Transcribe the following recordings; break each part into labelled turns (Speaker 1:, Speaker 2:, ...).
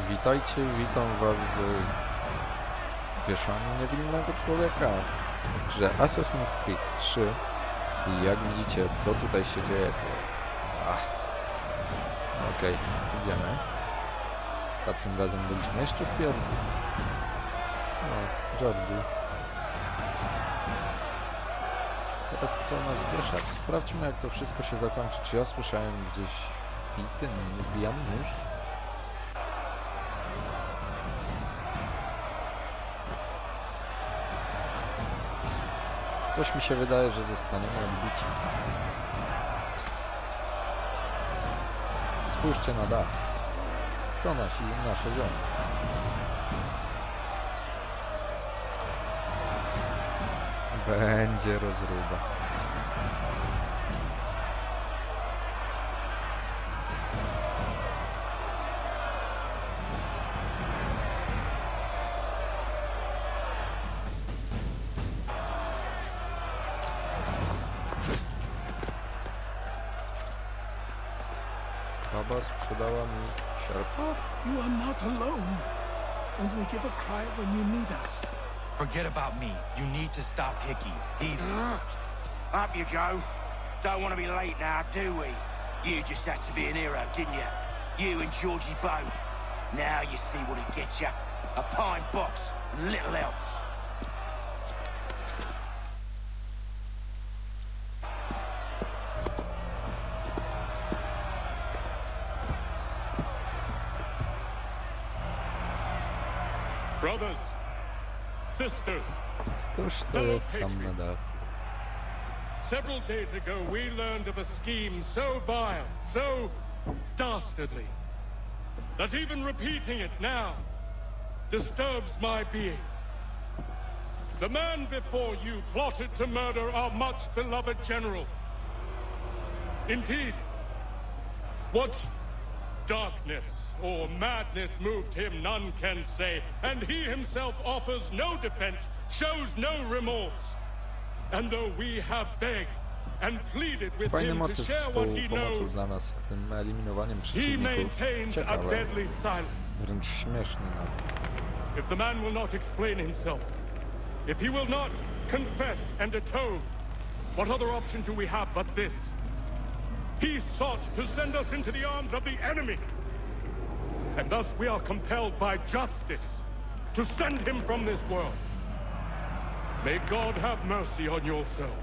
Speaker 1: Witajcie, witam was w wieszaniu niewinnego człowieka w grze Assassin's Creed 3 i jak widzicie, co tutaj się dzieje, to... Okej, idziemy. Ostatnim razem byliśmy jeszcze w pierdlu. O, Georgie. Teraz chcą nas wieszać. Sprawdźmy, jak to wszystko się zakończy. Czy ja słyszałem gdzieś wbijany nóż? Coś mi się wydaje, że zostaniemy odbici. Spójrzcie na dach. To nasze ziomy. Będzie rozruba. Baba sprzedała mi sierpa?
Speaker 2: You are not alone. And we give a cry when you need us.
Speaker 3: Forget about me. You need to stop Hickey. He's...
Speaker 4: Up you go. Don't want to be late now, do we? You just had to be an hero, didn't you? You and Georgie both. Now you see what it gets you. A pine box and little else.
Speaker 5: Brothers, sisters,
Speaker 1: Któż to jest tam na dachu?
Speaker 5: several days ago we learned of a scheme so vile, so dastardly, that even repeating it now disturbs my being. The man before you plotted to murder our much beloved general. Indeed, what darkness or madness moved him, none can say, and he himself offers no defense, shows no remorse. And though we have begged and pleaded with
Speaker 1: Fajny
Speaker 5: him to
Speaker 1: motyw
Speaker 5: share
Speaker 1: z
Speaker 5: what
Speaker 1: tą
Speaker 5: he
Speaker 1: pomocą
Speaker 5: knows,
Speaker 1: dla nas, tym eliminowaniem
Speaker 5: he
Speaker 1: przeciwników.
Speaker 5: maintained a
Speaker 1: Ciekawe,
Speaker 5: deadly silence.
Speaker 1: wręcz śmieszny nawet.
Speaker 5: If the man will not explain himself, if he will not confess and atone, what other option do we have but this? He sought to send us into the arms of the enemy. And thus we are compelled by justice to send him from this world. May God have mercy on your soul.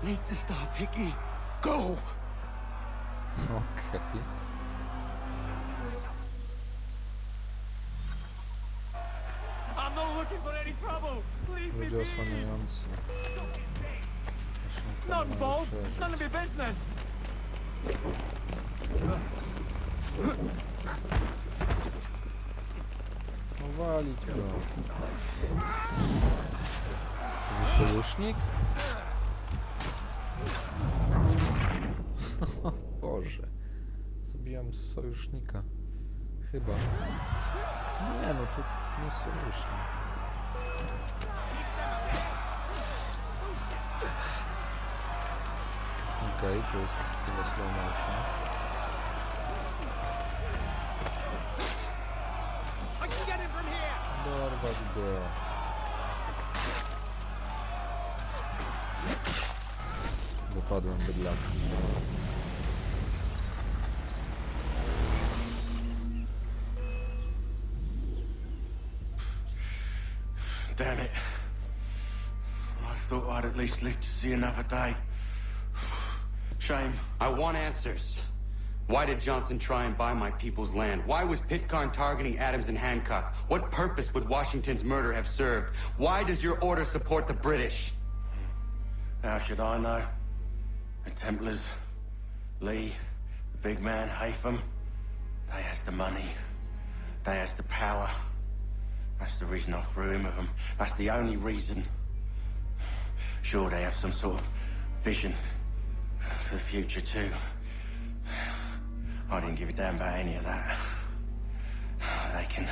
Speaker 2: Need to stop Hickey. Go!
Speaker 1: Okej.
Speaker 6: I'm not looking for any trouble. Leave me
Speaker 1: Ludzie
Speaker 6: be.
Speaker 1: osłaniający. Właśnie kto
Speaker 6: Not
Speaker 1: ma
Speaker 6: involved. None of
Speaker 1: przeżyć.
Speaker 6: your business.
Speaker 1: Powalić go. To był sojusznik? Boże. Zabijam sojusznika. Chyba. Nie, no to nie sojusznik. Okej, to jest chyba slow motion.
Speaker 6: I can get him from here.
Speaker 1: Dorwać go. Dopadłem bydlaka.
Speaker 4: Damn it. I thought I'd at least live to see another day. Shame.
Speaker 3: I want answers. Why did Johnson try and buy my people's land? Why was Pitcairn targeting Adams and Hancock? What purpose would Washington's murder have served? Why does your order support the British?
Speaker 4: How should I know? The Templars, Lee, the big man, Haytham, they has the money. They has the power. That's the reason I threw in with them. That's the only reason. Sure, they have some sort of vision for the future too. I didn't give a damn about any of that. They can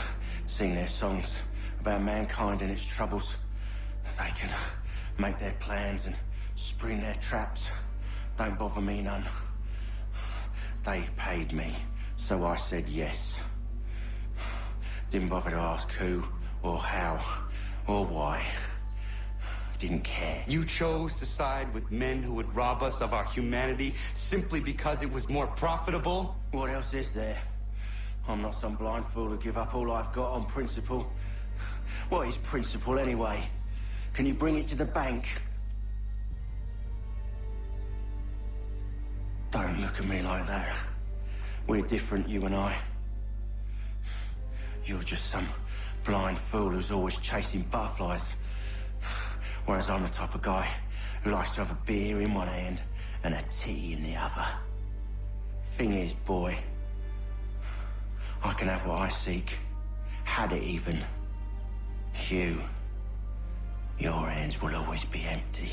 Speaker 4: sing their songs about mankind and its troubles. They can make their plans and spring their traps. Don't bother me none. They paid me, so I said yes. Didn't bother to ask who, or how, or why. Didn't care.
Speaker 3: You chose to side with men who would rob us of our humanity simply because it was more profitable?
Speaker 4: What else is there? I'm not some blind fool who give up all I've got on principle. What is principle anyway? Can you bring it to the bank? Don't look at me like that. We're different, you and I. You're just some blind fool who's always chasing butterflies. Whereas I'm the type of guy who likes to have a beer in one hand and a tea in the other. Thing is, boy, I can have what I seek. Had it even. Your hands will always be empty.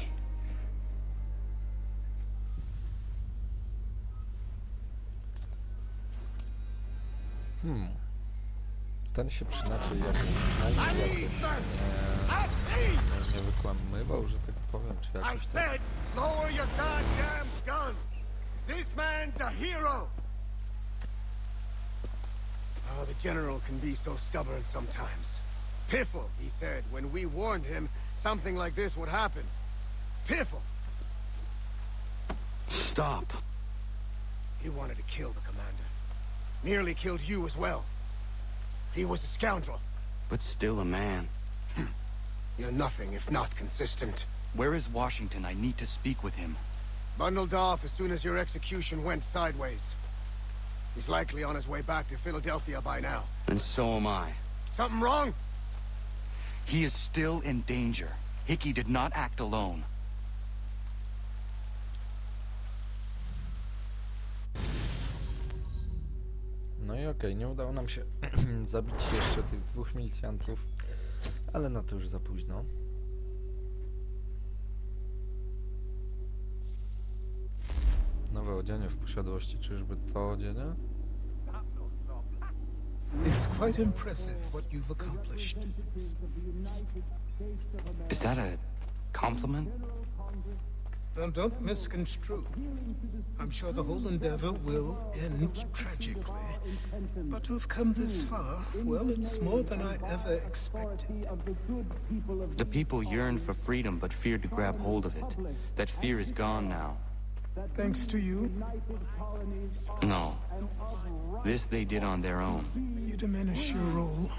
Speaker 1: Ten się przynajmniej jakoś nie wykłamywał, że tak powiem, czy
Speaker 7: I
Speaker 1: jakoś tak.
Speaker 7: said, lower your goddamn guns! This man's a hero! Oh, the general can be so stubborn sometimes. Piffle, he said, when we warned him something like this would happen. Piffle!
Speaker 3: Stop.
Speaker 7: He wanted to kill the commander. Nearly killed you as well. He was a scoundrel.
Speaker 3: But still a man.
Speaker 7: You're nothing if not consistent.
Speaker 8: Where is Washington? I need to speak with him.
Speaker 7: Bundled off as soon as your execution went sideways. He's likely on his way back to Philadelphia by now.
Speaker 3: And so am I.
Speaker 7: Something wrong?
Speaker 8: He is still in danger. Hickey did not act alone.
Speaker 1: No i okej, nie udało nam się zabić jeszcze tych 2 milicjantów, ale na to już za późno. Nowe odzienie w posiadłości, czyżby to odzienie?
Speaker 2: It's quite impressive what you've accomplished.
Speaker 8: Is that a compliment?
Speaker 2: Now, don't misconstrue. I'm sure the whole endeavor will end tragically. But to have come this far, well, it's more than I ever expected.
Speaker 8: The people yearned for freedom but feared to grab hold of it. That fear is gone now.
Speaker 2: Thanks to you,
Speaker 8: No. This they did on their own.
Speaker 2: you diminish your role.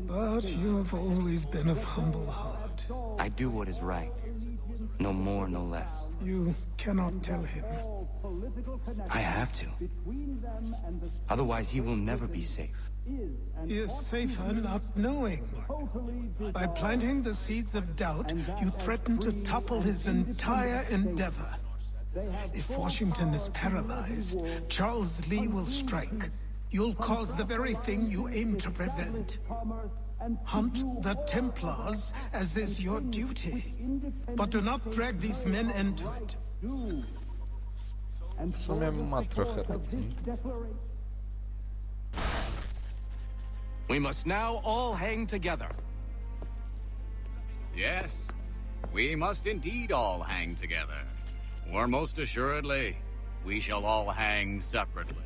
Speaker 2: But you have always been of humble heart.
Speaker 8: I do what is right. No more, no less.
Speaker 2: You cannot tell him.
Speaker 8: I have to. Otherwise, he will never be safe.
Speaker 2: He is safer not knowing. By planting the seeds of doubt, you threaten to topple his entire endeavor. If Washington is paralyzed, Charles Lee will strike. You'll cause the very thing you aim to prevent. Hunt the Templars, as is your duty. But do not drag these men into it.
Speaker 1: W sumie ma trochę racji.
Speaker 6: We must now all hang together.
Speaker 9: Yes, we must indeed all hang together. Or most assuredly, we shall all hang separately.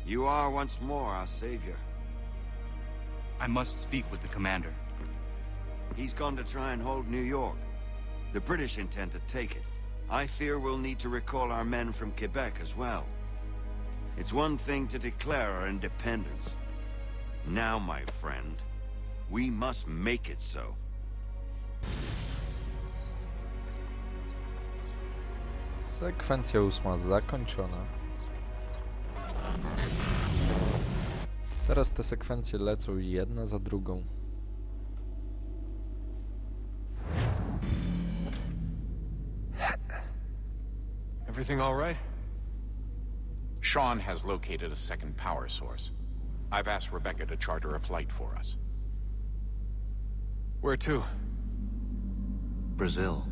Speaker 10: You are once more our savior.
Speaker 8: I must speak with the commander.
Speaker 10: He's gone to try and hold New York. The British intend to take it. I fear we'll need to recall our men from Quebec as well. It's one thing to declare our independence. Now, my friend, we must make it so.
Speaker 1: Sekwencja 8 zakończona. Teraz te sekwencje lecą jedna za drugą.
Speaker 11: Everything all right? Sean has located a second power source. I've asked Rebecca to charter a flight for us. Where to?
Speaker 8: Brazil.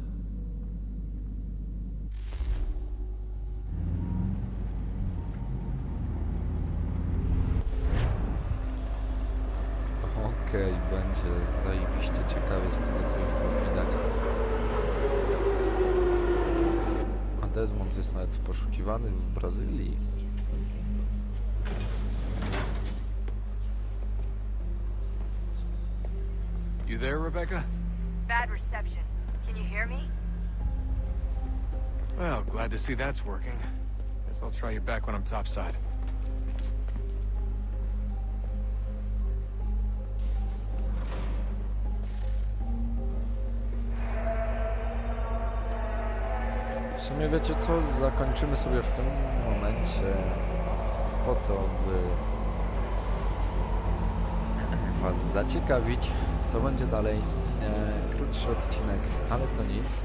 Speaker 1: Okej, będzie zajebiście ciekawie z tego, co już tu widać. Desmond jest nawet poszukiwany w Brazylii.
Speaker 12: You there, Rebecca?
Speaker 13: Bad reception. Can you hear me?
Speaker 12: Well, glad to see that's working. Guess I'll try you back when I'm topside.
Speaker 1: W sumie wiecie co? Zakończymy sobie w tym momencie po to, by was zaciekawić, co będzie dalej. Krótszy odcinek, ale to nic.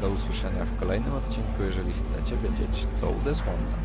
Speaker 1: Do usłyszenia w kolejnym odcinku, jeżeli chcecie wiedzieć, co u Desmonda.